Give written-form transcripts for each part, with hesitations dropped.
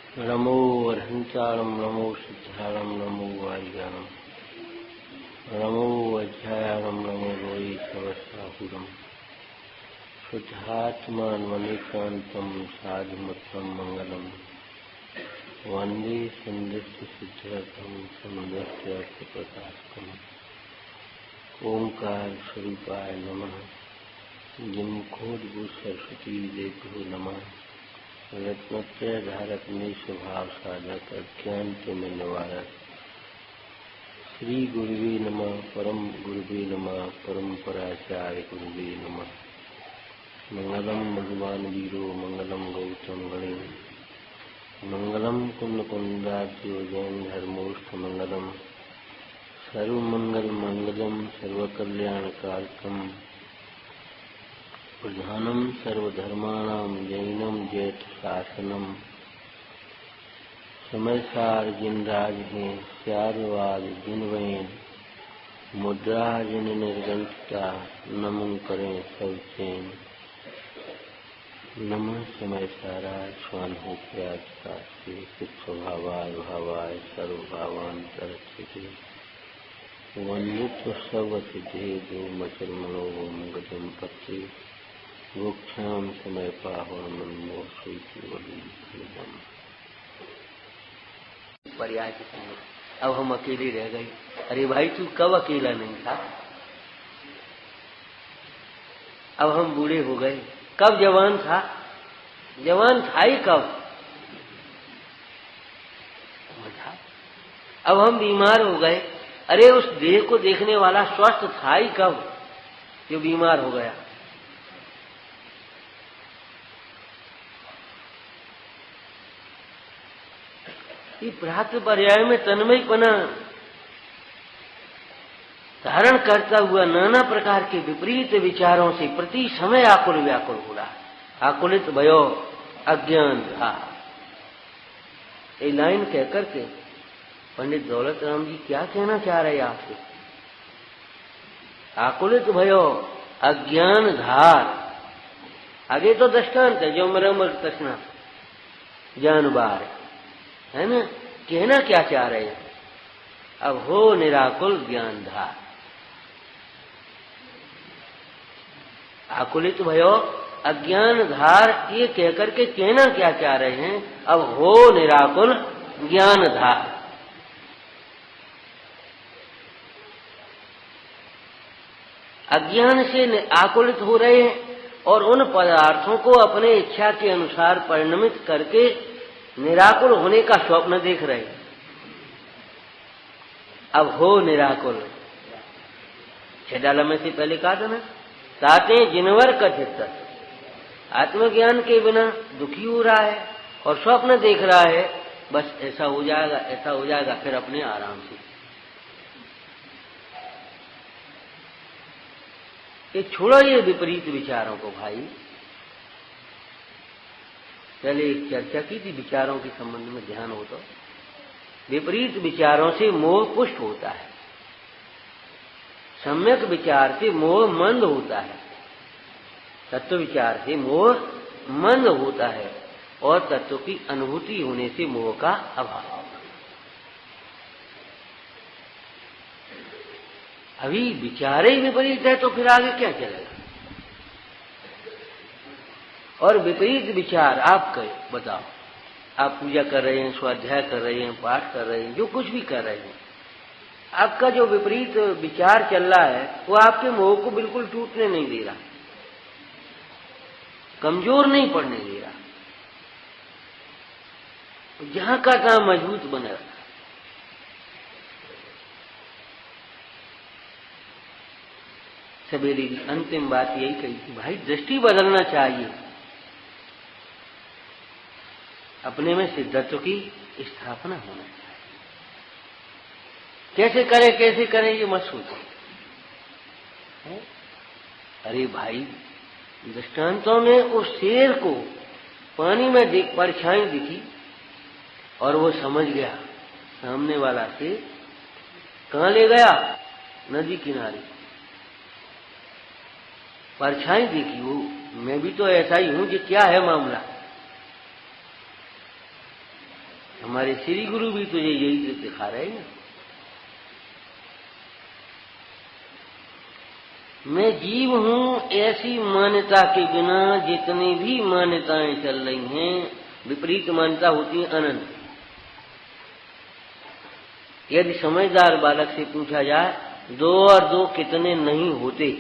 नमो अर्हंताणं नमो सिद्धाणं नमो वारियाणं नमो अध्यायाणं नमो लोये सवसाहुरं शुद्धात्मान्मनिकान्तं साधुमतं मंगलम वंदे संदस्य सिद्धार्थं समुदस्यार्थप्रकाशकम् ओंकार स्वरूपाय नमः। जिनकोद्भूत सरस्वती देवो नमः। रत्नत्रय धारक में स्वभाव साधक अज्ञान में निवारक श्री गुरुवे नमः। परम गुरुवे नमः। परम्पराचार्य गुरुवे नमः। मंगलम भगवान वीरो मंगलम गौतम गणे मंगलम कुंद कुंदाद्यो जैन धर्मोष्ठ मंगलम सर्वमंगल मंगलम सर्वकल्याणकारकम प्रधानम सर्वधर्माणाम जैनम जैत शासनम समयसार जिन राज हैं स्यारवाद जिन वैन मुद्रा जिन निर्गंठता नमो करें सब चैन नमः समय सारा स्वान हो प्याज स्वभावाय भावाय सर्वभावांतर वंदित सब सिद्धे जो मचल मनोगम गजम पत्रे वोक्षाम समय पावन मनमोह पर्याय के समय अब हम अकेले रह गए। अरे भाई तू कब अकेला नहीं था? अब हम बूढ़े हो गए, कब जवान था? जवान था ही कब? अब हम बीमार हो गए, अरे उस देह को देखने वाला स्वस्थ था ही कब जो बीमार हो गया? ये प्राप्त पर्याय में तन्मयपना धारण करता हुआ नाना प्रकार के विपरीत विचारों से प्रति समय आकुल व्याकुल हो रहा है। आकुलित भयो अज्ञान था। ये लाइन कहकर के पंडित दौलत राम जी क्या कहना चाह रहे आपसे? आकुलित भयो अज्ञान धार। आगे तो दृष्टांत है जो मरम तृष्णा जान बार है ना। कहना क्या चाह रहे हैं? अब हो निराकुल ज्ञान धार। आकुलित भयो अज्ञान धार ये कहकर के कहना क्या चाह रहे हैं? अब हो निराकुल ज्ञान धार। अज्ञान से आकुलित हो रहे हैं और उन पदार्थों को अपने इच्छा के अनुसार परिणमित करके निराकुल होने का स्वप्न देख रहे हैं। अब हो निराकुल। छेडाला में से पहले कहा था ना, ताते जिनवर कथित आत्मज्ञान के बिना दुखी हो रहा है और स्वप्न देख रहा है बस ऐसा हो जाएगा ऐसा हो जाएगा, फिर अपने आराम से। ये छोड़ो ये विपरीत विचारों को भाई। पहले एक चर्चा की थी विचारों के संबंध में, ध्यान हो तो। विपरीत विचारों से मोह पुष्ट होता है, सम्यक विचार से मोह मंद होता है, तत्व विचार से मोह मंद होता है और तत्व की अनुभूति होने से मोह का अभाव। अभी विचार ही विपरीत है तो फिर आगे क्या चलेगा? और विपरीत विचार आप बताओ, आप पूजा कर रहे हैं, स्वाध्याय कर रहे हैं, पाठ कर रहे हैं, जो कुछ भी कर रहे हैं, आपका जो विपरीत विचार चल रहा है वो आपके मोह को बिल्कुल टूटने नहीं दे रहा, कमजोर नहीं पड़ने दे रहा, जहां का तहां मजबूत बना रहा। सवेरे की अंतिम बात यही कही थी, भाई दृष्टि बदलना चाहिए, अपने में सिद्धत्व की स्थापना होना चाहिए। कैसे करें ये मत सोचो। अरे भाई दृष्टांतों ने उस शेर को पानी में देख परछाई दिखी और वो समझ गया सामने वाला शेर कहां ले गया? नदी किनारे। परछाई दिखी, वो मैं भी तो ऐसा ही हूं कि क्या है मामला। हमारे श्री गुरु भी तुझे यही तो दिखा रहे हैं। मैं जीव हूं ऐसी मान्यता के बिना जितनी भी मान्यताएं चल रही हैं, विपरीत मान्यता होती है अनंत। यदि समझदार बालक से पूछा जाए 2 और 2 कितने नहीं होते,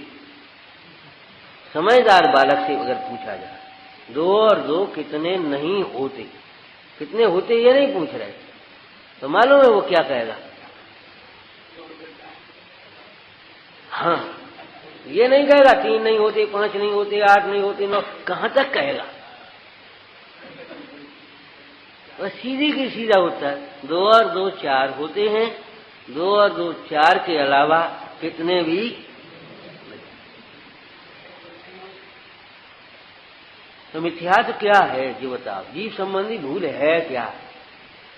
समझदार बालक से अगर पूछा जाए 2 और 2 कितने नहीं होते, कितने होते ये नहीं पूछ रहे, तो मालूम है वो क्या कहेगा? हाँ, ये नहीं कहेगा 3 नहीं होते, 5 नहीं होते, 8 नहीं होते, 9, कहां तक कहेगा? बस सीधी की सीधा उत्तर 2 और 2 4 होते हैं। 2 और 2 4 के अलावा कितने भी। तो मिथ्यात्व क्या है जो बताओ? जीव संबंधी भूल है क्या?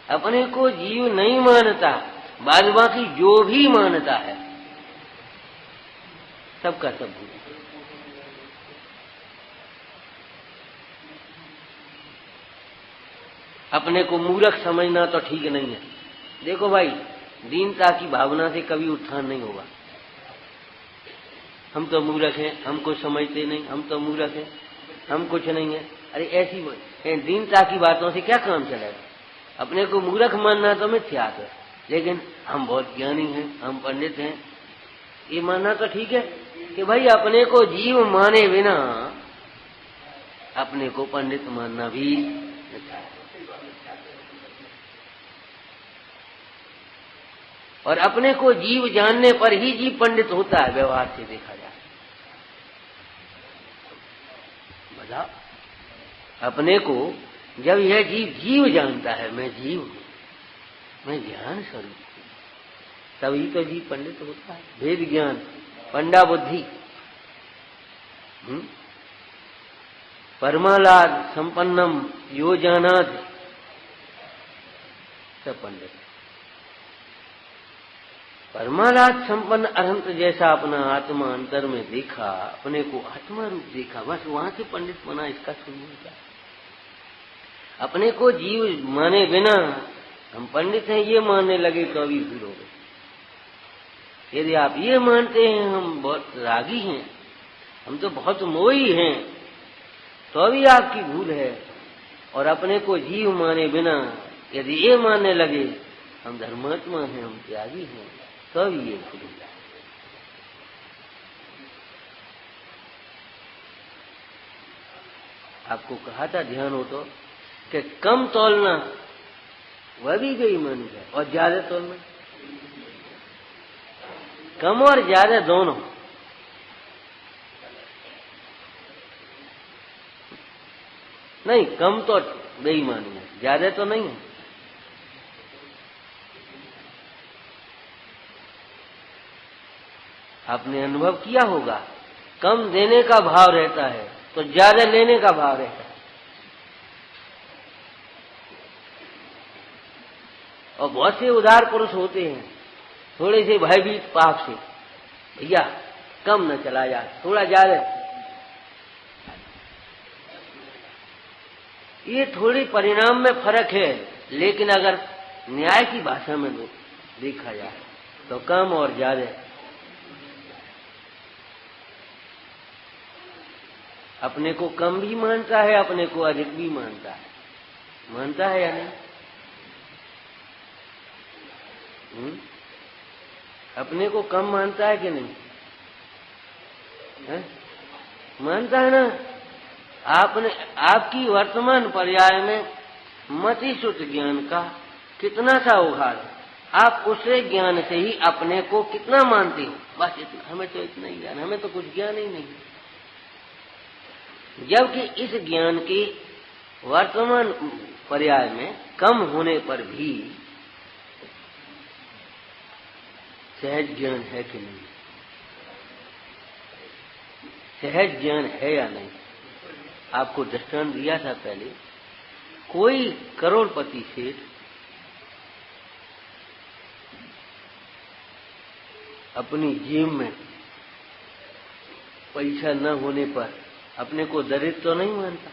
अपने को जीव नहीं मानता, बाद बाकी जो भी मानता है सबका सब भूल। अपने को मूर्ख समझना तो ठीक नहीं है। देखो भाई, दीनता की भावना से कभी उत्थान नहीं होगा। हम तो मूर्ख हैं, हम कुछ समझते नहीं, हम तो मूर्ख हैं, हम कुछ नहीं है। अरे ऐसी दीनता की बातों से क्या काम चलेगा? अपने को मूर्ख मानना तो मिथ्यात्व है, लेकिन हम बहुत ज्ञानी हैं, हम पंडित हैं, ये मानना तो ठीक है कि भाई अपने को जीव माने बिना अपने को पंडित मानना भी मिथ्या। और अपने को जीव जानने पर ही जीव पंडित होता है, व्यवहार से देखा जाए। बताओ, अपने को जब यह जीव जानता है, मैं जीव हूं, मैं ज्ञान स्वरूप हूं, तभी तो जीव पंडित होता है। भेद ज्ञान पंडा बुद्धि, परमालाद संपन्नम यो जानात, सब पंडित। परमालाद संपन्न अरहंत जैसा अपना आत्मा अंतर में देखा, अपने को आत्मा रूप देखा, बस वहां से पंडित बना, इसका सुनिए। अपने को जीव माने बिना हम पंडित हैं ये मानने लगे तो अभी भूल हो गए। यदि आप ये मानते हैं हम बहुत रागी हैं, हम तो बहुत मोही हैं, तो अभी आपकी भूल है। और अपने को जीव माने बिना यदि ये मानने लगे हम धर्मात्मा हैं, हम त्यागी हैं, तब ये भूल हो जाए। आपको कहा था ध्यान हो तो कि कम तोलना वह भी बेईमानी है, और ज्यादा तोलना, कम और ज्यादा दोनों। नहीं, कम तो बेईमानी है, ज्यादा तो नहीं है। आपने अनुभव किया होगा, कम देने का भाव रहता है तो ज्यादा लेने का भाव रहता है। और बहुत से उदार पुरुष होते हैं, थोड़े से भयभीत पाप से, भैया कम न चला जाए, थोड़ा ज्यादा। ये थोड़ी परिणाम में फर्क है, लेकिन अगर न्याय की भाषा में देखा जाए तो कम और ज्यादा। अपने को कम भी मानता है, अपने को अधिक भी मानता है। मानता है या नहीं? अपने को कम मानता है कि नहीं है? मानता है ना। आपने आपकी वर्तमान पर्याय में मति सुत ज्ञान का कितना सा उघाड़ है, आप उससे ज्ञान से ही अपने को कितना मानते हो? बस इतना, हमें तो इतना ही ज्ञान, हमें तो कुछ ज्ञान ही नहीं। जबकि इस ज्ञान के वर्तमान पर्याय में कम होने पर भी सहज ज्ञान है कि नहीं? सहज ज्ञान है या नहीं? आपको दृष्टांत दिया था पहले। कोई करोड़पति सेठ अपनी जेब में पैसा न होने पर अपने को दरिद्र तो नहीं मानता।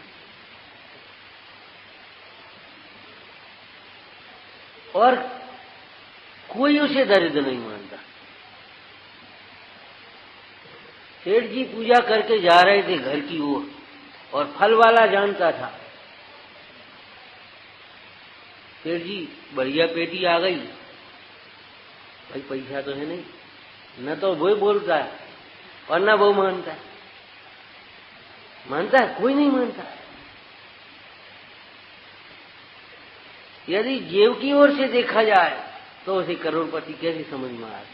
और कोई उसे दरिद्र नहीं मानता। सेठ जी पूजा करके जा रहे थे घर की ओर, और फल वाला जानता था सेठ जी बढ़िया पेटी आ गई, भाई पैसा तो है नहीं, न तो वो बोलता है और न वो मानता है। मानता है? कोई नहीं मानता। यदि जेब की ओर से देखा जाए तो उसे करोड़पति कैसे समझ में आए?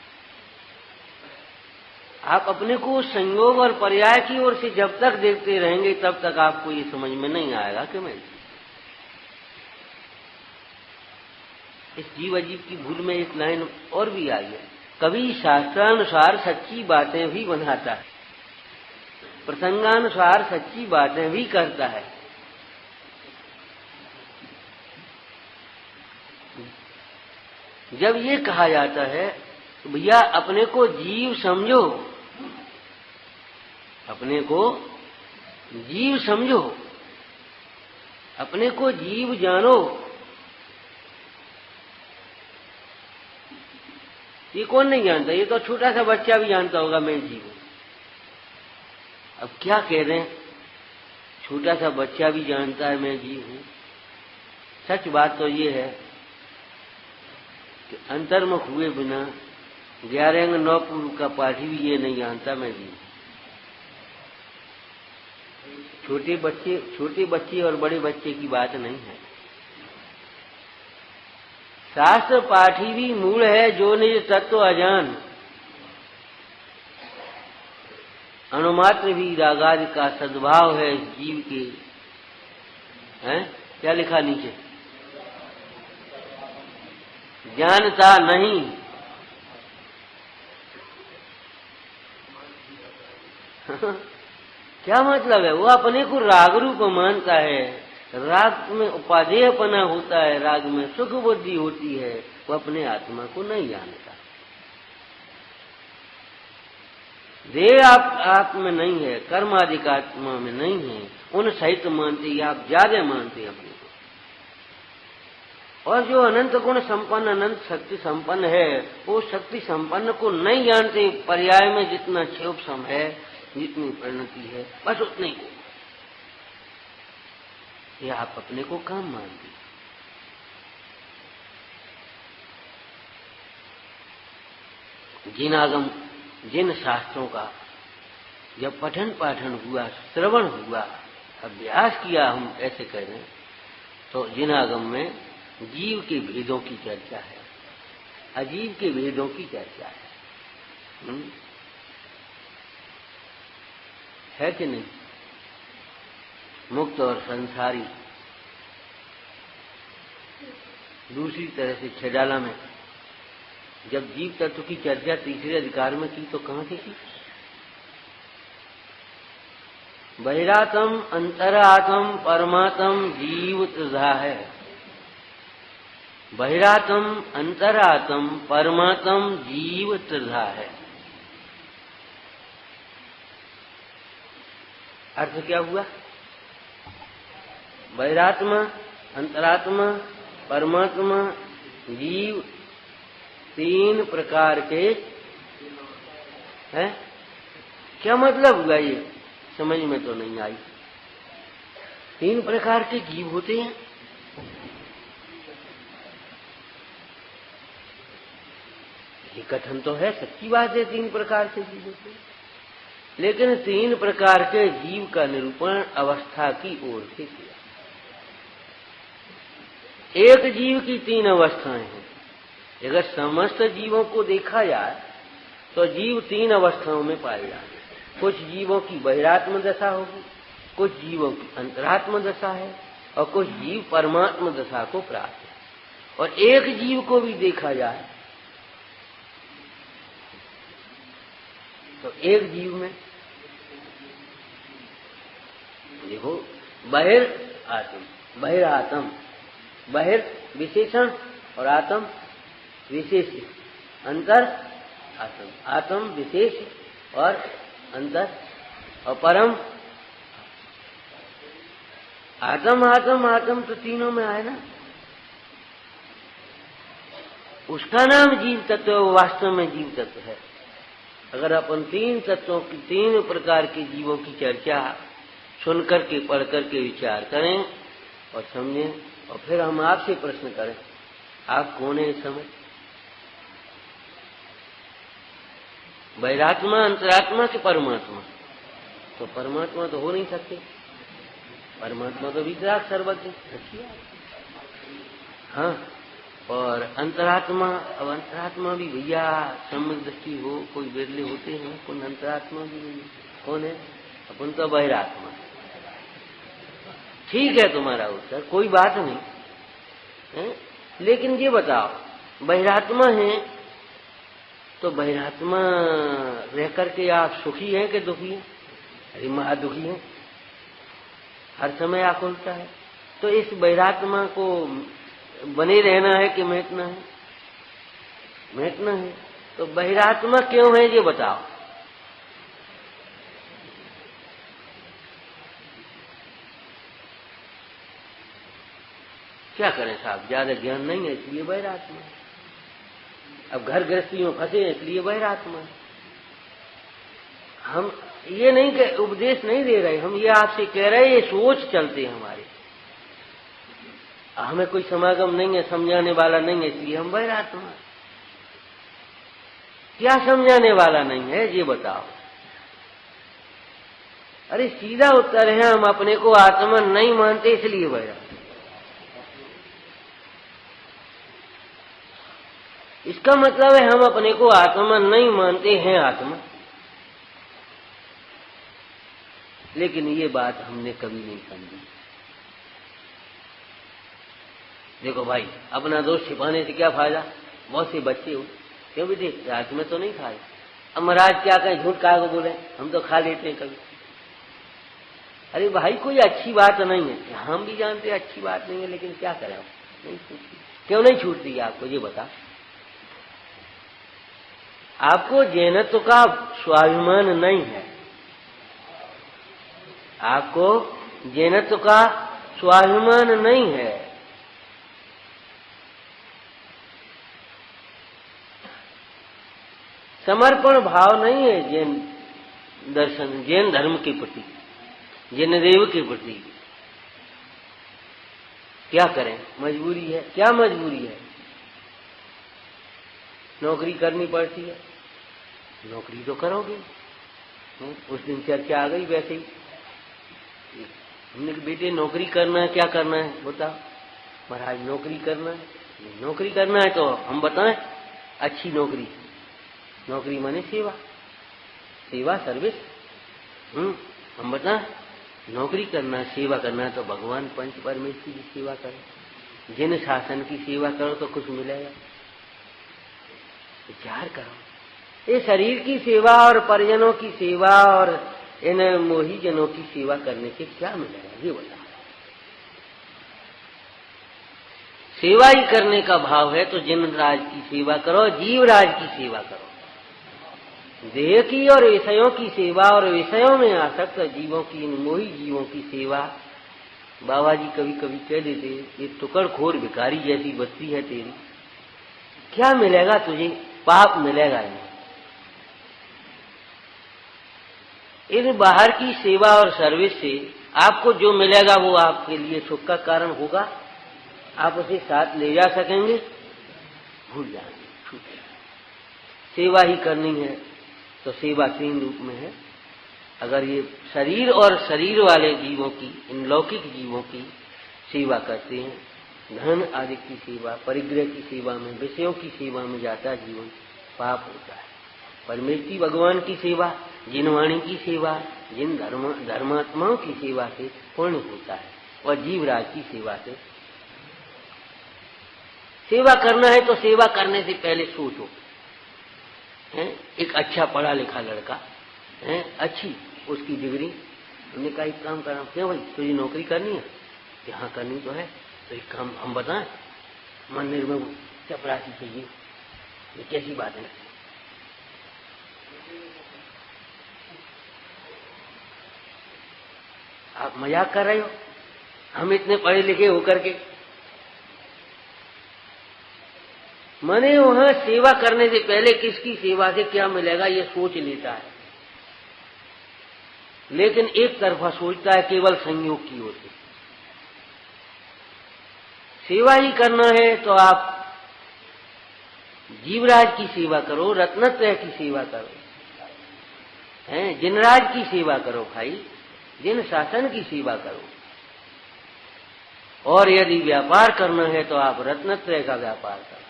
आप अपने को संयोग और पर्याय की ओर से जब तक देखते रहेंगे तब तक आपको ये समझ में नहीं आएगा कि मैं इस जीव अजीब की भूल में एक लाइन और भी आई है। कभी शास्त्रानुसार सच्ची बातें भी बनाता है, प्रसंगानुसार सच्ची बातें भी करता है। जब ये कहा जाता है तो भैया अपने को जीव समझो, अपने को जीव समझो, अपने को जीव जानो, ये कौन नहीं जानता? ये तो छोटा सा बच्चा भी जानता होगा मैं जीव हूं। अब क्या कह रहे हैं? छोटा सा बच्चा भी जानता है मैं जीव हूं। सच बात तो ये है कि अंतर्मुख हुए बिना 11 अंग 9 पूर्व का पाठी भी ये नहीं जानता मैं जीव। छोटे बच्चे और बड़े बच्चे की बात नहीं है। शास्त्र पाठी भी मूल है जो निज तत्व अजान, अणुमात्र भी रागादि का सद्भाव है जीव के। हैं? क्या लिखा नीचे? जानता नहीं। क्या मतलब है? वो अपने को राग रूप मानता है, राग में उपादेयपना होता है, राग में सुख बुद्धि होती है, वो अपने आत्मा को नहीं जानता। देह आत्मा में नहीं है, कर्मादिक आत्मा में नहीं है, उन सहित मानते ही आप ज्यादा मानते अपने को। और जो अनंत गुण संपन्न, अनंत शक्ति संपन्न है, वो शक्ति संपन्न को नहीं जानते। पर्याय में जितना क्षोभ है, जितनी परिणति है, बस उतने को ये आप अपने को काम मानते। जिन आगम, जिन शास्त्रों का जब पठन पाठन हुआ, श्रवण हुआ, अभ्यास किया, हम ऐसे कह रहे हैं, तो जिन आगम में जीव के भेदों की चर्चा है, अजीव के भेदों की चर्चा है कि नहीं? मुक्त और संसारी। दूसरी तरह से छेडाला में जब जीव तत्व की चर्चा तीसरे अधिकार में की तो कहां से की? बहिरातम, अंतरातम, परमात्म, जीव त्रिधा है। बहिरातम, अंतरातम, परमात्म, जीव त्रिधा है। अर्थ क्या हुआ? बहिरात्मा, अंतरात्मा, परमात्मा, जीव, 3 प्रकार के हैं। क्या मतलब हुआ? ये समझ में तो नहीं आई। 3 प्रकार के जीव होते हैं। ये कथन तो है, सच्ची बात है, 3 प्रकार के जीव होते हैं। लेकिन 3 प्रकार के जीव का निरूपण अवस्था की ओर से किया। एक जीव की 3 अवस्थाएं हैं। अगर समस्त जीवों को देखा जाए तो जीव 3 अवस्थाओं में पाए जाते। कुछ जीवों की बहिरात्म दशा होगी, कुछ जीवों की अंतरात्म दशा है, और कुछ जीव परमात्म दशा को प्राप्त है। और एक जीव को भी देखा जाए तो एक जीव में देखो, बहिरात्म, बहिर विशेषण और आत्म विशेष, अंतर आत्म, आत्म विशेष और अंतर, और परम आत्म। आत्म आत्म तो तीनों में आए ना। उसका नाम जीव तत्व है, वो वास्तव में जीव तत्व है। अगर अपन तीन तत्वों की, तीन प्रकार के जीवों की चर्चा सुन करके, पढ़ करके विचार करें और समझें, और फिर हम आपसे प्रश्न करें, आप कौन है इस समय? बहिरात्मा, अंतरात्मा कि परमात्मा? तो परमात्मा तो हो नहीं सकते, परमात्मा तो वितराग सर्वज्ञ। हाँ, और अंतरात्मा, अब अंतरात्मा भी भैया सम्यक दृष्टि हो, कोई बिरले होते हैं, कौन अंतरात्मा भी नहीं। कौन है? अपन तो बहिरात्मा। ठीक है तुम्हारा उत्तर, कोई बात नहीं है? लेकिन ये बताओ, बहिरात्मा है तो बहिरात्मा रह करके आप सुखी हैं कि दुखी हैं? अरे महादुखी हैं, हर समय आकुलता है। तो इस बहिरात्मा को बने रहना है कि मिटना है? मिटना है। तो बहिरात्मा क्यों है ये बताओ। क्या करें साहब, ज्यादा ज्ञान नहीं है इसलिए बहिरात्मा। अब घर गृहस्थियों फंसे इसलिए बहिरात्मा। हम ये नहीं कि उपदेश नहीं दे रहे, हम ये आपसे कह रहे, ये सोच चलते हमारे। हमें कोई समागम नहीं है, समझाने वाला नहीं है, इसलिए हम बहिरात्मा। क्या समझाने वाला नहीं है ये बताओ। अरे सीधा उत्तर है, हम अपने को आत्मा नहीं मानते इसलिए बहिरात्मा। इसका मतलब है हम अपने को आत्मा नहीं मानते हैं आत्मा। लेकिन ये बात हमने कभी नहीं समझी। देखो भाई, अपना दोष छिपाने से क्या फायदा? बहुत से बच्चे हो क्यों भी देख, रात में तो नहीं खाए। अब महाराज क्या कहें, झूठ काहे को बोले, हम तो खा लेते हैं कभी। अरे भाई कोई अच्छी बात नहीं है, हम भी जानते हैं अच्छी बात नहीं है, लेकिन क्या करें, नहीं छूटती। क्यों नहीं छूटती आपको ये बता। आपको जैनत्व का स्वाभिमान नहीं है, आपको जैनत्व का स्वाभिमान नहीं है। समर्पण भाव नहीं है जैन दर्शन, जैन धर्म के प्रति, जैन देव के प्रति। क्या करें, मजबूरी है। क्या मजबूरी है? नौकरी करनी पड़ती है, नौकरी तो करोगे। उस दिन चर्चा आ गई वैसे ही, हमने कहा बेटे नौकरी करना है, क्या करना है बता। महाराज नौकरी करना है। नौकरी करना है तो हम बताएं, अच्छी नौकरी। नौकरी माने सेवा, सेवा सर्विस। हम बताएं, नौकरी करना है, सेवा करना है तो भगवान पंच परमेश्वर की सेवा करो। जिन शासन की सेवा करो तो कुछ मिलेगा। विचार करो, ये शरीर की सेवा और परिजनों की सेवा और इन मोही जनों की सेवा करने से क्या मिलेगा ये बताओ। सेवा ही करने का भाव है तो जिन राज की सेवा करो, जीव राज की सेवा करो। देह की और विषयों की सेवा और विषयों में आसक्त जीवों की, इन मोही जीवों की सेवा। बाबा जी कभी कभी कह देते, ये टुकड़खोर भिखारी जैसी बस्ती है तेरी, क्या मिलेगा तुझे, पाप मिलेगा इन्हें। इन बाहर की सेवा और सर्विस से आपको जो मिलेगा वो आपके लिए सुख का कारण होगा। आप उसे साथ ले जा सकेंगे, भूल जाएंगे, छूट जाएंगे। सेवा ही करनी है तो सेवा तीन रूप में है। अगर ये शरीर और शरीर वाले जीवों की, इन लौकिक जीवों की सेवा करते हैं, धन आदि की सेवा, परिग्रह की सेवा में, विषयों की सेवा में जाता जीवन, पाप होता है। परमेश्वरी भगवान की सेवा, जिन वाणी की सेवा, जिन धर्मात्माओं की सेवा से पुण्य होता है, और जीवराज की सेवा से। सेवा करना है तो सेवा करने से पहले सोचो। एक अच्छा पढ़ा लिखा लड़का है, अच्छी उसकी डिग्री, हमने कहा एक काम करना, क्यों भाई तुझे नौकरी करनी है? यहाँ करनी तो है, तो एक काम हम बताएं, मंदिर में चपरासी चाहिए, ये कैसी बात है? आप मजाक कर रहे हो? हम इतने पढ़े लिखे होकर के माने वहां सेवा करने से पहले किसकी सेवा से क्या मिलेगा ये सोच लेता है, लेकिन एक तरफा सोचता है केवल संयोग की ओर से। सेवा ही करना है तो आप जीवराज की सेवा करो, रत्नत्रय की सेवा करो, हैं, जिनराज की सेवा करो भाई, जिन शासन की सेवा करो। और यदि व्यापार करना है तो आप रत्नत्रय का व्यापार करो।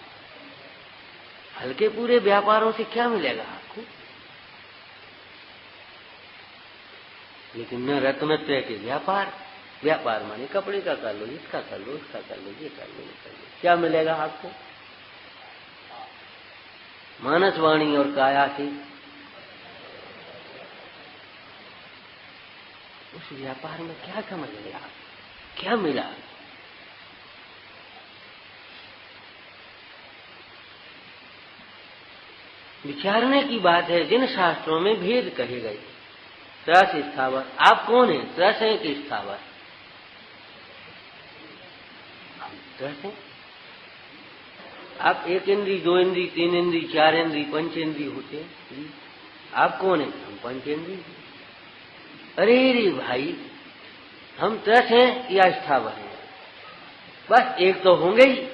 हल्के पूरे व्यापारों से क्या मिलेगा आपको? लेकिन न रत्नत्रय के व्यापार, व्यापार माने कपड़े का कर लो, इसका कर लो, उसका कर लो, ये कर लो, ये कर लो, क्या मिलेगा आपको? मानस वाणी और काया से उस व्यापार में क्या समझ लिया, क्या मिला? विचारने की बात है। जिन शास्त्रों में भेद कहे गए, त्रस स्थावर, आप कौन है? त्रस है कि स्थावर? त्रस है। आप एक इंद्री, दो इंद्री, तीन इंद्री, चार इंद्री, पंच इंद्री होते हैं। आप कौन है? हम पंच इंद्री। अरे रे भाई, हम त्रस हैं या स्थावर हैं? बस एक तो होंगे ही,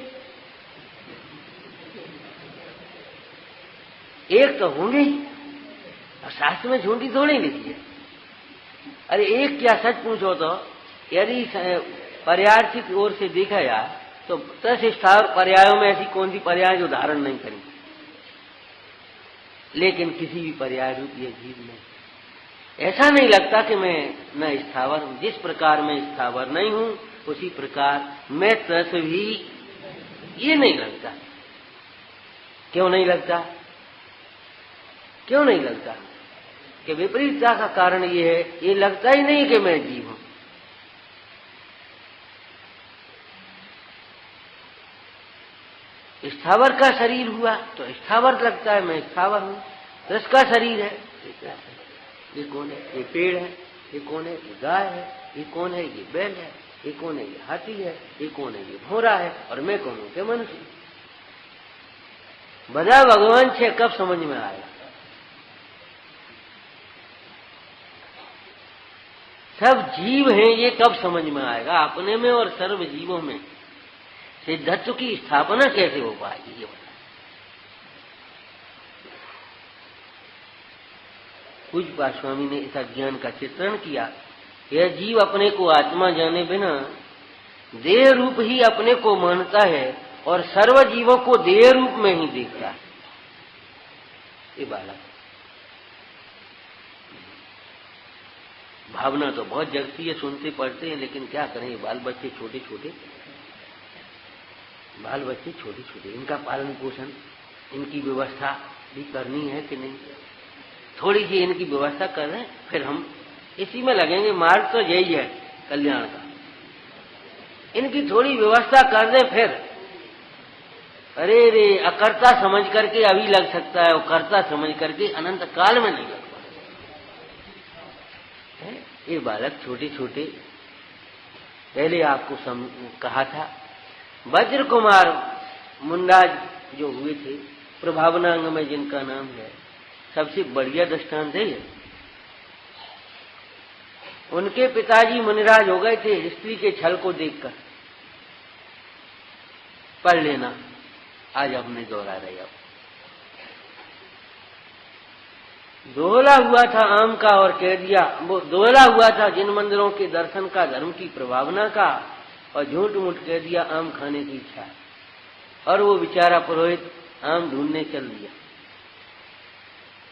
एक तो होंगे ही। शास्त्र में झूठी थोड़ी लिखी है। अरे एक क्या सच पूछो तो यदि पर्याय की ओर से देखा जाए तो त्रस स्थावर पर्यायों में ऐसी कौन सी पर्याय जो धारण नहीं करी, लेकिन किसी भी पर्याय रूप ये जीव में ऐसा नहीं लगता कि मैं न स्थावर हूं। जिस प्रकार मैं स्थावर नहीं हूं उसी प्रकार मैं त्रस भी, ये नहीं लगता। क्यों नहीं लगता? क्यों नहीं लगता? कि विपरीतता का कारण ये है, ये लगता ही नहीं कि मैं जीव हूं। स्थावर का शरीर हुआ तो स्थावर लगता है, मैं स्थावर हूं। त्रस का शरीर है, ये कौन है? ये पेड़ है। ये कौन है? ये गाय है। ये कौन है? ये बैल है। ये कौन है? ये हाथी है। ये कौन है? ये घोड़ा है। और मैं कौन हूं? के मनुष्य। बड़ा भगवान छे, कब समझ में आएगा? सब जीव हैं ये कब समझ में आएगा? अपने में और सर्व जीवों में सिद्धत्व की स्थापना कैसे हो पाएगी ये बता। पूज्य स्वामी ने इस अज्ञान का चित्रण किया। यह जीव अपने को आत्मा जाने बिना देह रूप ही अपने को मानता है और सर्व जीवों को देह रूप में ही देखता है। ये बालक भावना तो बहुत जगती है, सुनते पढ़ते हैं, लेकिन क्या करें? बाल बच्चे छोटे छोटे, बाल बच्चे छोटे छोटे, इनका पालन पोषण, इनकी व्यवस्था भी करनी है कि नहीं? थोड़ी सी इनकी व्यवस्था कर रहे, फिर हम इसी में लगेंगे। मार्ग तो यही है कल्याण का। इनकी थोड़ी व्यवस्था कर दें फिर अरे रे, अकर्ता समझ करके अभी लग सकता है, और कर्ता समझ करके अनंत काल में नहीं लग पाता। ये बालक छोटे छोटे, पहले आपको कहा था वज्र कुमार मुंडाज जो हुए थे, प्रभावनांग में जिनका नाम है, सबसे बढ़िया दृष्टांत है। उनके पिताजी मुनिराज हो गए थे स्त्री के छल को देखकर। पढ़ लेना, आज हमने दोहरा रहे। अब दोहला हुआ था आम का और कह दिया, वो दोहला हुआ था जिन मंदिरों के दर्शन का, धर्म की प्रभावना का, और झूठ मूठ कह दिया आम खाने की इच्छा। और वो बेचारा पुरोहित आम ढूंढने चल दिया।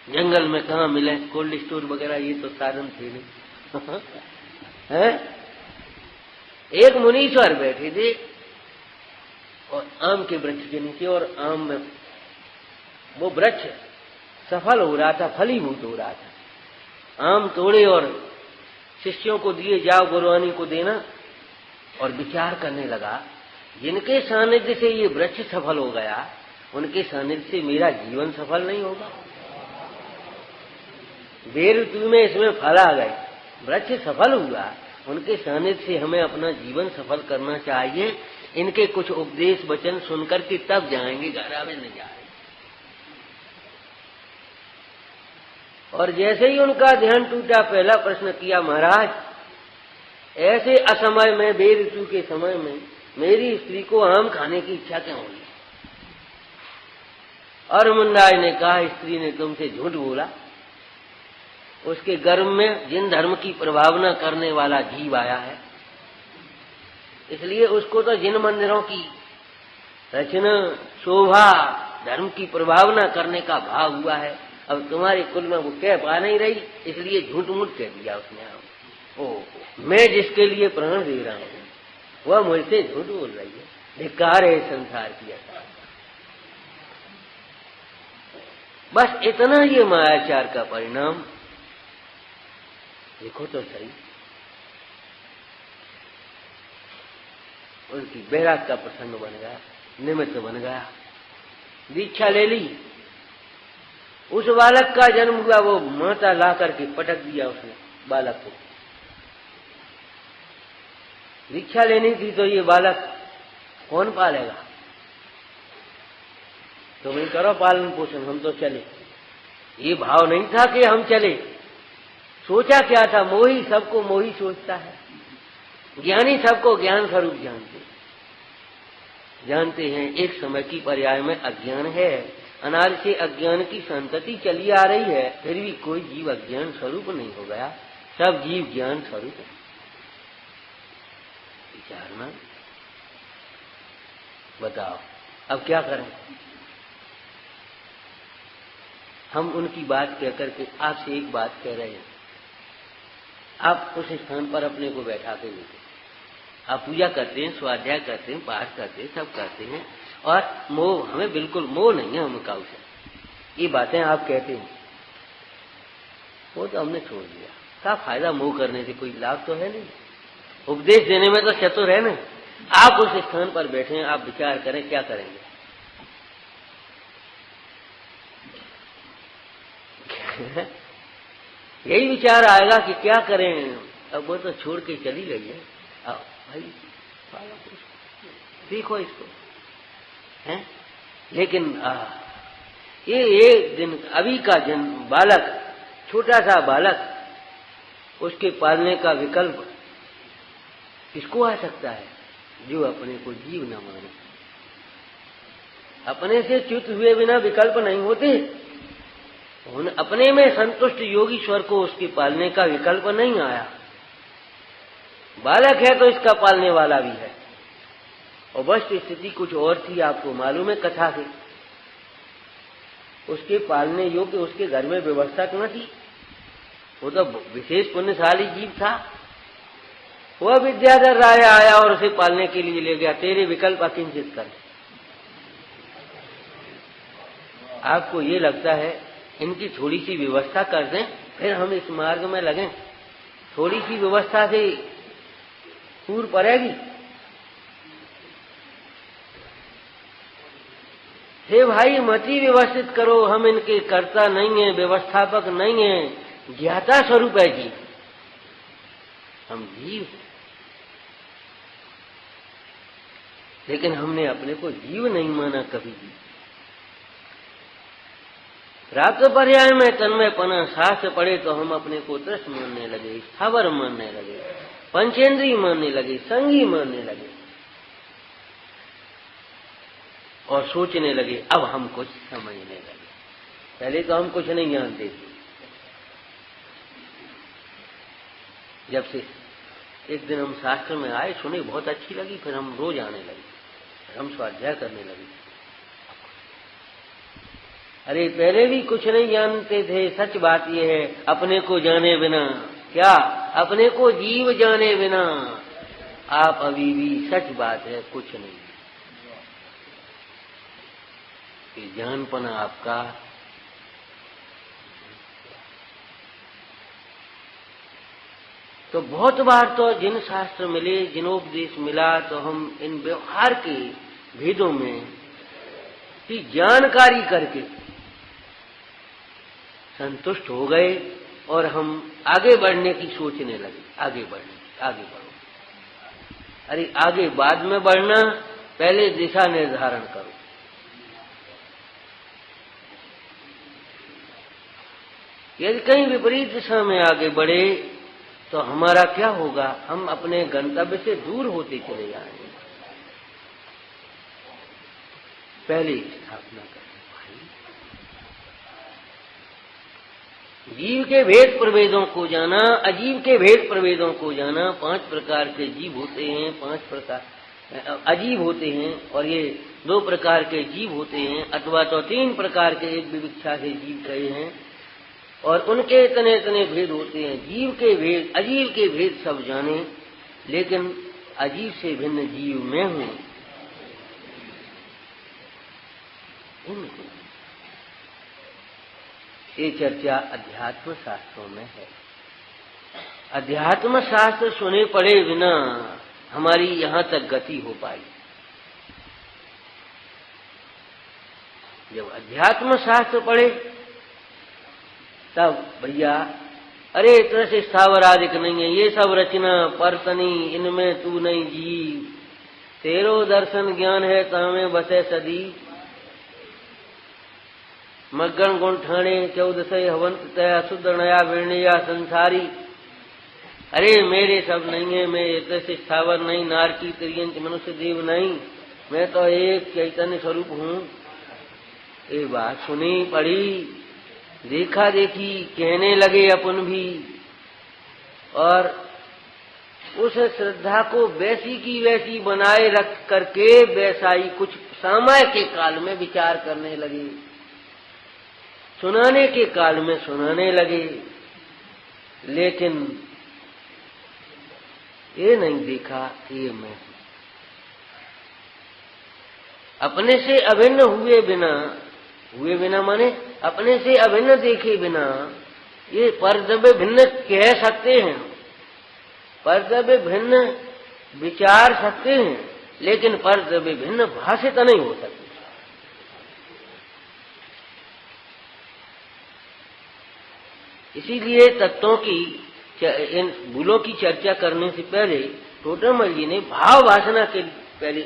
जंगल में कहाँ मिले कोल्ड स्टोर वगैरह, ये तो साधन थे नहीं। है? एक मुनीश्वर बैठे थे और आम के वृक्ष के नीचे, और आम में वो वृक्ष सफल हो रहा था, फलीभूत हो रहा था। आम तोड़े और शिष्यों को दिए, जाओ गुरुआनी को देना, और विचार करने लगा जिनके सानिध्य से ये वृक्ष सफल हो गया, उनके सानिध्य से मेरा जीवन सफल नहीं होगा। बेऋतु में इसमें फल आ गए, वृक्ष सफल हुआ, उनके सानिध्य से हमें अपना जीवन सफल करना चाहिए। इनके कुछ उपदेश वचन सुनकर के तब जाएंगे, घर आवे नहीं जाए। और जैसे ही उनका ध्यान टूटा, पहला प्रश्न किया, महाराज ऐसे असमय में, बेऋतु के समय में मेरी स्त्री को आम खाने की इच्छा क्यों हुई? और मुंडाज ने कहा, स्त्री ने तुमसे झूठ बोला। उसके गर्भ में जिन धर्म की प्रभावना करने वाला जीव आया है, इसलिए उसको तो जिन मंदिरों की रचना, शोभा, धर्म की प्रभावना करने का भाव हुआ है। अब तुम्हारे कुल में वो कह पा नहीं रही, इसलिए झूठ मूठ कह दिया उसने। ओ, मैं जिसके लिए प्राण दे रहा हूं वह मुझसे झूठ बोल रही है। धिक्कार है संसार की ऐसा। बस इतना ये मायाचार का परिणाम। देखो तो सही, उनकी बैराग का प्रसंग बन गया, निमित्त बन गया, दीक्षा ले ली। उस बालक का जन्म हुआ, वो माता ला करके पटक दिया उसने बालक को। दीक्षा लेनी थी तो ये बालक कौन पालेगा? तो भाई करो पालन पोषण, हम तो चले। ये भाव नहीं था कि हम चले। सोचा क्या था? मोही सबको मोही सोचता है। ज्ञानी सबको ज्ञान स्वरूप जानते हैं। एक समय की पर्याय में अज्ञान है, अनादि से अज्ञान की संतति चली आ रही है, फिर भी कोई जीव अज्ञान स्वरूप नहीं हो गया। सब जीव ज्ञान स्वरूप है। विचारना, बताओ अब क्या करें? हम उनकी बात कह करके आपसे एक बात कह रहे हैं। आप उस स्थान पर अपने को बैठा के लेते, आप पूजा करते हैं, स्वाध्याय करते हैं, पाठ करते हैं, सब करते हैं, और मोह, हमें बिल्कुल मोह नहीं है, हम काउ से ये बातें आप कहते हैं, वो तो हमने छोड़ दिया। क्या फायदा मोह करने से? कोई लाभ तो है नहीं। उपदेश देने में तो चतुर है ना। आप उस स्थान पर बैठे हैं, आप विचार करें क्या करेंगे? यही विचार आएगा कि क्या करें। अब वो तो छोड़ के चली गई है। अब भाई देखो इसको है। लेकिन ये एक दिन अभी का जन बालक, छोटा सा बालक, उसके पालने का विकल्प किसको आ सकता है? जो अपने को जीव न माने। अपने से च्युत हुए बिना विकल्प नहीं होते। अपने में संतुष्ट योगीश्वर को उसके पालने का विकल्प नहीं आया। बालक है तो इसका पालने वाला भी है। और वस्तु स्थिति कुछ और थी, आपको मालूम है कथा से। उसके पालने योग्य उसके घर में व्यवस्था न थी। वो तो विशेष पुण्यशाली जीव था। वह विद्याधर राय आया और उसे पालने के लिए ले गया। तेरे विकल्प अकिंचित कर। आपको ये लगता है इनकी थोड़ी सी व्यवस्था कर दें, फिर हम इस मार्ग में लगें? थोड़ी सी व्यवस्था से पूर पड़ेगी? हे भाई, मति व्यवस्थित करो। हम इनके कर्ता नहीं है, व्यवस्थापक नहीं है, ज्ञाता स्वरूप है जीव। हम जीव हैं, लेकिन हमने अपने को जीव नहीं माना कभी भी। प्राप्त पर्याय में तन्मयपना शास्त्र पढ़े तो हम अपने को दृश्य मानने लगे, स्थावर मानने लगे, पंचेंद्रिय मानने लगे, संगी मानने लगे, और सोचने लगे अब हम कुछ समझने लगे। पहले तो हम कुछ नहीं जानते थे। जब से एक दिन हम शास्त्र में आए, सुने, बहुत अच्छी लगी, फिर हम रोज आने लगे, हम स्वाध्याय करने लगे। अरे पहले भी कुछ नहीं जानते थे। सच बात यह है, अपने को जाने बिना, क्या अपने को जीव जाने बिना आप अभी भी, सच बात है, कुछ नहीं। ये जानपना आपका तो बहुत बार तो जिन शास्त्र मिले, जिनोपदेश मिला, तो हम इन व्यवहार के भेदों में की जानकारी करके संतुष्ट हो गए और हम आगे बढ़ने की सोचने लगे। आगे बढ़ो। अरे आगे बाद में बढ़ना, पहले दिशा निर्धारण करो। यदि कहीं विपरीत दिशा में आगे बढ़े तो हमारा क्या होगा? हम अपने गंतव्य से दूर होते चले जाएंगे। पहले स्थापना करें भाई, जीव के भेद प्रभेदों को जाना, अजीव के भेद प्रभेदों को जाना। 5 प्रकार के जीव होते हैं, 5 प्रकार अजीब होते हैं, और ये 2 प्रकार के जीव होते हैं, अथवा तो 3 प्रकार के एक विविक्षा से जीव कहे हैं, और उनके इतने इतने भेद होते हैं। जीव के भेद, अजीव के भेद सब जाने, लेकिन अजीव से भिन्न जीव मैं हूं। ये चर्चा अध्यात्म शास्त्रों में है। अध्यात्म शास्त्र सुने पड़े बिना हमारी यहां तक गति हो पाई। जब अध्यात्म शास्त्र पढ़े तब भैया, अरे इतना से स्थावर आदिक नहीं है, ये सब रचना परतनी, इनमें तू नहीं जीव, तेरो दर्शन ज्ञान है तामें बसे सदी, मगन गुण ठाणे 14 हवंत तया शुद्ध नया विणया संसारी। अरे मेरे सब नहीं है, मैं इतने से स्थावर नहीं, नार की तिर्यंच मनुष्य देव नहीं, मैं तो एक चैतन्य स्वरूप हूं। ये बात सुनी पड़ी, देखा देखी कहने लगे अपन भी, और उस श्रद्धा को वैसी की वैसी बनाए रख करके वैसा ही कुछ समय के काल में विचार करने लगे, सुनाने के काल में सुनाने लगे, लेकिन ये नहीं देखा कि ये मैं अपने से अभिन्न हुए बिना माने अपने से अभिन्न देखे बिना ये परद्रव्य भिन्न कह सकते हैं, परद्रव्य भिन्न विचार सकते हैं, लेकिन परद्रव्य भिन्न भाषित नहीं हो सकते। इसीलिए तत्वों की, इन भूलों की चर्चा करने से पहले टोटरमल जी ने भाव वासना के पहले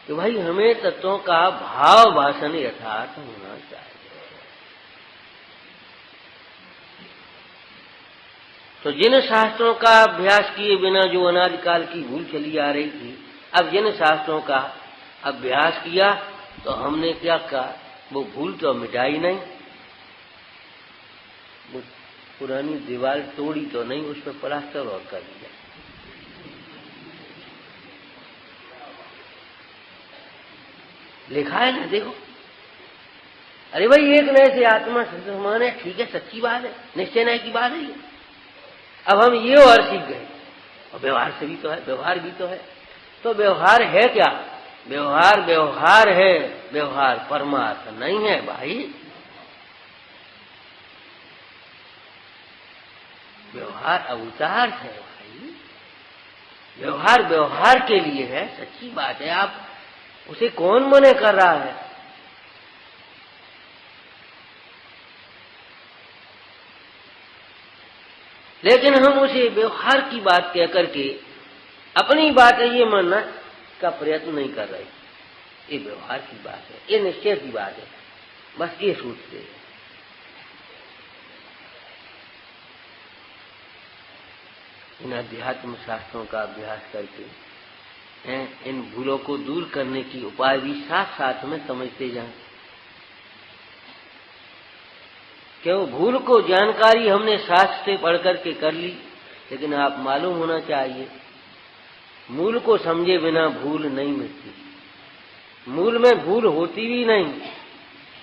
कि भाई हमें तत्वों का भाव भाषण यथार्थ होना चाहिए। तो जिन शास्त्रों का अभ्यास किए बिना जो अनादिकाल की भूल चली आ रही थी, अब जिन शास्त्रों का अभ्यास किया तो हमने क्या कहा, वो भूल तो मिटाई नहीं, वो पुरानी दीवार तोड़ी तो नहीं, उस पर प्लास्टर और कर दिया। लिखा है ना, देखो। अरे भाई एक नए से आत्मा समान है, ठीक है, सच्ची बात है, निश्चय नए की बात है ये। अब हम ये और सीख गए, और व्यवहार से भी तो है, व्यवहार भी तो है। तो व्यवहार है क्या? व्यवहार है, व्यवहार परमार्थ नहीं है भाई। व्यवहार अवतार है भाई, व्यवहार के लिए है, सच्ची बात है। आप उसे कौन मने कर रहा है? लेकिन हम उसे व्यवहार की बात कह करके अपनी बात है ये मानना का प्रयत्न नहीं कर रहे। ये व्यवहार की बात है, ये निश्चय की बात है, बस ये सोचते हैं। इन अध्यात्म शास्त्रों का अभ्यास करके इन भूलों को दूर करने की उपाय भी साथ साथ में समझते जाएं। क्यों भूल को जानकारी हमने शास्त्र से पढ़ करके कर ली, लेकिन आप मालूम होना चाहिए मूल को समझे बिना भूल नहीं मिटती, मूल में भूल होती भी नहीं,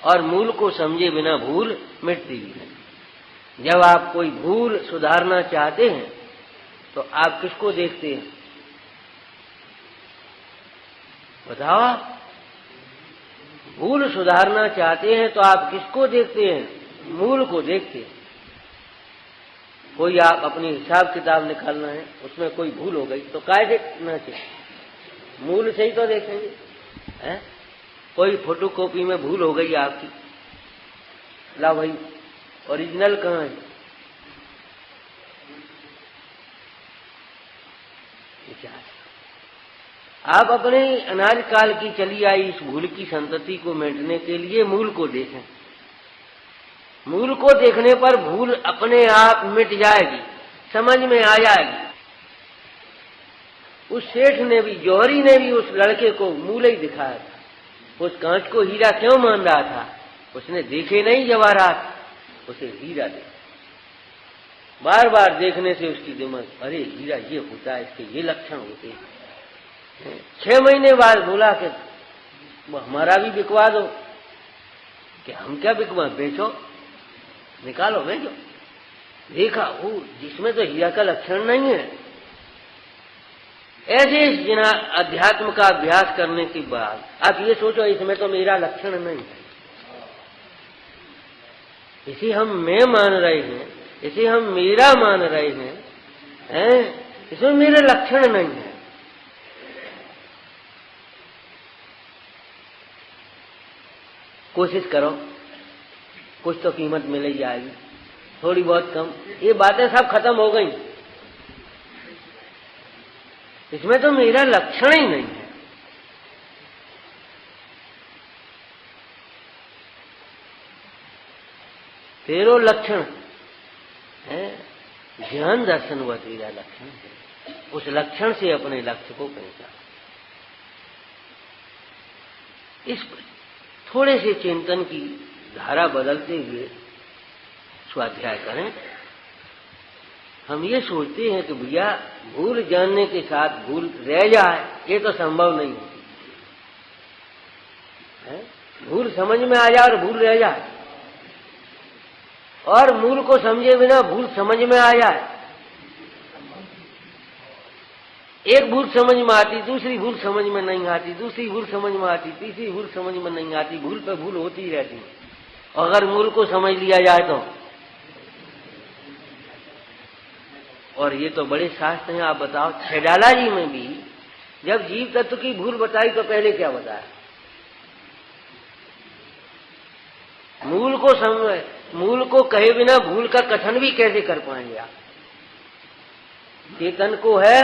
और मूल को समझे बिना भूल मिटती भी नहीं। जब आप कोई भूल सुधारना चाहते हैं तो आप किसको देखते हैं? बताओ, आप भूल सुधारना चाहते हैं तो आप किसको देखते हैं? मूल को देखते हैं। कोई आप अपनी हिसाब किताब निकालना है, उसमें कोई भूल हो गई तो काय देखना चाहिए? मूल से ही तो देखेंगे। है? कोई फोटोकॉपी में भूल हो गई आपकी, ला भाई ओरिजिनल कहाँ है? विचार। आप अपने अनाज काल की चली आई इस भूल की संतति को मिटने के लिए मूल को देखें। मूल को देखने पर भूल अपने आप मिट जाएगी, समझ में आ जाएगी। उस सेठ ने भी, जौहरी ने भी उस लड़के को मूल ही दिखाया था। उस कांच को हीरा क्यों मान रहा था? उसने देखे नहीं जवाहरात, उसे हीरा देखा। बार बार देखने से उसकी दिमाग, अरे हीरा ये होता है, इसके ये लक्षण होते हैं। 6 महीने बाद बोला कि हमारा भी बिकवा दो। कि हम क्या बिकवा, बेचो, निकालो, बेचो। देखा वो जिसमें तो हीरा का लक्षण नहीं है। ऐसे जिना अध्यात्म का अभ्यास करने के बाद आप ये सोचो इसमें तो मेरा लक्षण नहीं है, इसे हम मैं मान रहे हैं, इसे हम मेरा मान रहे हैं, इसमें मेरा लक्षण नहीं है। कोशिश करो, कुछ तो कीमत मिल ही जाएगी, थोड़ी बहुत कम। ये बातें सब खत्म हो गई, इसमें तो मेरा लक्षण ही नहीं है। तेरो लक्षण है ज्ञान दर्शन, हुआ तेरा लक्षण है। उस लक्षण से अपने लक्ष्य को पहचान। इस थोड़े से चिंतन की धारा बदलते हुए स्वाध्याय करें। हम ये सोचते हैं कि भैया भूल जानने के साथ भूल रह जाए, ये तो संभव नहीं है। भूल समझ में आ जाए और भूल रह जाए, और मूल को समझे बिना भूल समझ में आ जाए। एक भूल समझ में आती, दूसरी भूल समझ में नहीं आती, दूसरी भूल समझ में आती, तीसरी भूल समझ में नहीं आती, भूल पे भूल होती ही रहती। अगर मूल को समझ लिया जाए तो, और ये तो बड़े शास्त्र हैं। आप बताओ, छेडाला जी में भी जब जीव तत्व की भूल बताई तो पहले क्या बताया? मूल को समझ, मूल को कहे बिना भूल का कथन भी कैसे कर पाएंगे आप? चेतन को है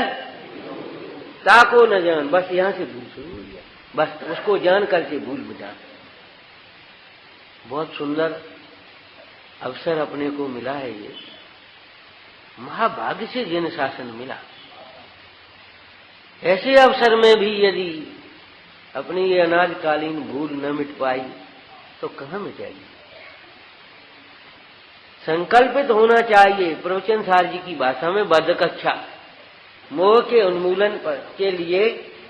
ताको न जान, बस यहां से भूल शुरू हो गया, बस उसको जान करके भूल मिटा। बहुत सुंदर अवसर अपने को मिला है। ये महाभाग्य से जिन शासन मिला, ऐसे अवसर में भी यदि अपनी ये अनाजकालीन भूल न मिट पाई तो कहां मिटेगी? संकल्पित होना चाहिए। प्रवचन सार जी की भाषा में बद्ध कक्षा, मोह के उन्मूलन पर के लिए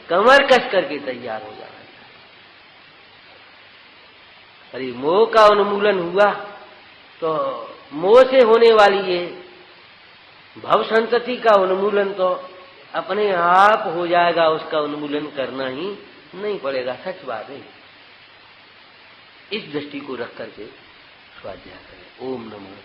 कमर कस करके तैयार हो जाना चाहिए। अरे मोह का उन्मूलन हुआ तो मोह से होने वाली ये भव संतति का उन्मूलन तो अपने आप हो जाएगा, उसका उन्मूलन करना ही नहीं पड़ेगा। सच बात है। इस दृष्टि को रख करके स्वाध्याय करें। ओम नमः।